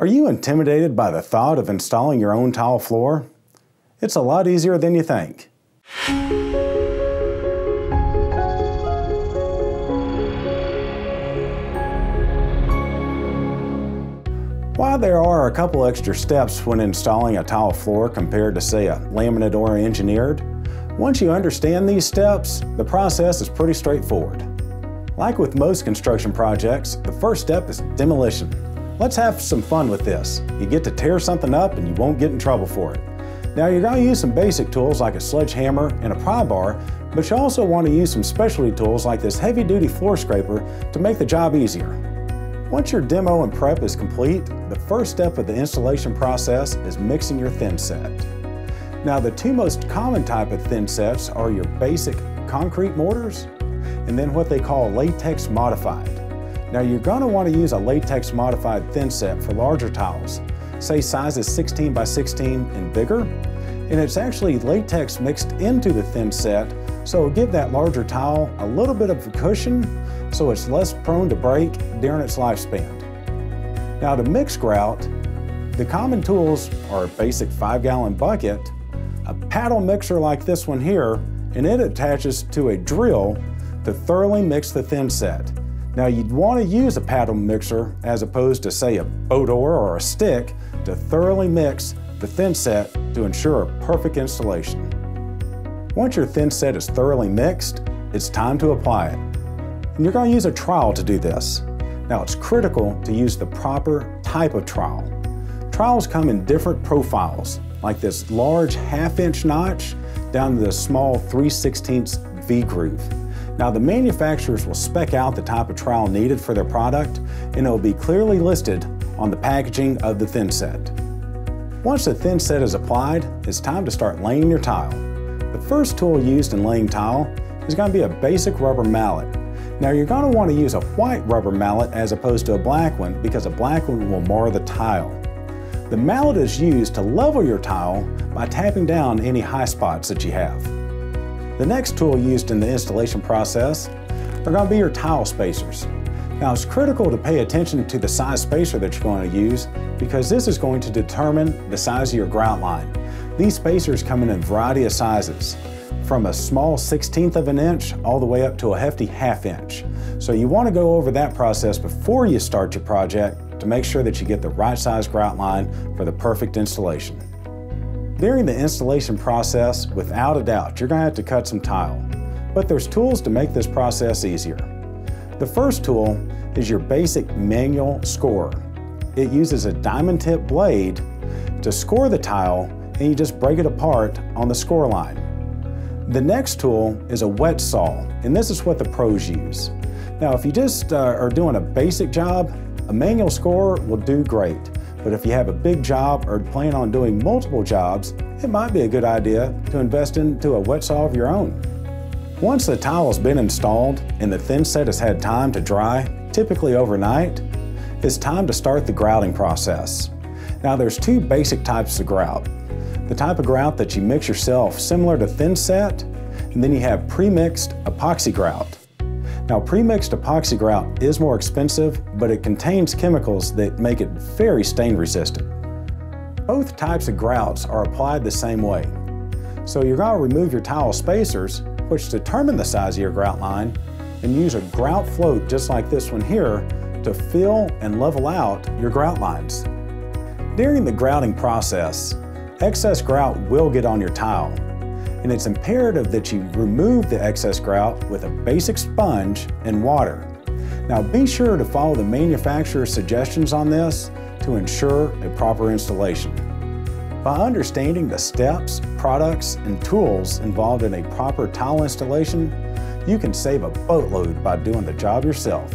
Are you intimidated by the thought of installing your own tile floor? It's a lot easier than you think. While there are a couple extra steps when installing a tile floor compared to, say, a laminate or engineered, once you understand these steps, the process is pretty straightforward. Like with most construction projects, the first step is demolition. Let's have some fun with this. You get to tear something up and you won't get in trouble for it. Now you're going to use some basic tools like a sledgehammer and a pry bar, but you also want to use some specialty tools like this heavy-duty floor scraper to make the job easier. Once your demo and prep is complete, the first step of the installation process is mixing your thin set. Now the two most common type of thin sets are your basic concrete mortars and then what they call latex modified. Now you're going to want to use a latex modified thin set for larger tiles, say sizes 16 by 16 and bigger, and it's actually latex mixed into the thin set, so it'll give that larger tile a little bit of a cushion so it's less prone to break during its lifespan. Now to mix grout, the common tools are a basic 5-gallon bucket, a paddle mixer like this one here, and it attaches to a drill to thoroughly mix the thin set. Now you'd want to use a paddle mixer as opposed to, say, a boat oar or a stick to thoroughly mix the thin set to ensure a perfect installation. Once your thin set is thoroughly mixed, it's time to apply it. And you're going to use a trowel to do this. Now it's critical to use the proper type of trowel. Trowels come in different profiles, like this large 1/2-inch notch down to the small 3/16 V groove. Now the manufacturers will spec out the type of trowel needed for their product, and it will be clearly listed on the packaging of the thin set. Once the thin set is applied, it's time to start laying your tile. The first tool used in laying tile is going to be a basic rubber mallet. Now you're going to want to use a white rubber mallet as opposed to a black one because a black one will mar the tile. The mallet is used to level your tile by tapping down any high spots that you have. The next tool used in the installation process are going to be your tile spacers. Now it's critical to pay attention to the size spacer that you're going to use because this is going to determine the size of your grout line. These spacers come in a variety of sizes, from a small 1/16 of an inch all the way up to a hefty 1/2 inch. So you want to go over that process before you start your project to make sure that you get the right size grout line for the perfect installation. During the installation process, without a doubt, you're going to have to cut some tile, but there's tools to make this process easier. The first tool is your basic manual scorer. It uses a diamond tip blade to score the tile, and you just break it apart on the score line. The next tool is a wet saw, and this is what the pros use. Now if you just are doing a basic job, a manual scorer will do great. But if you have a big job or plan on doing multiple jobs, it might be a good idea to invest into a wet saw of your own. Once the tile has been installed and the thin set has had time to dry, typically overnight, it's time to start the grouting process. Now there's two basic types of grout. The type of grout that you mix yourself, similar to thin set, and then you have pre-mixed epoxy grout. Now pre-mixed epoxy grout is more expensive, but it contains chemicals that make it very stain resistant. Both types of grouts are applied the same way. So you're going to remove your tile spacers, which determine the size of your grout line, and use a grout float just like this one here to fill and level out your grout lines. During the grouting process, excess grout will get on your tile, and it's imperative that you remove the excess grout with a basic sponge and water. Now be sure to follow the manufacturer's suggestions on this to ensure a proper installation. By understanding the steps, products, and tools involved in a proper tile installation, you can save a boatload by doing the job yourself.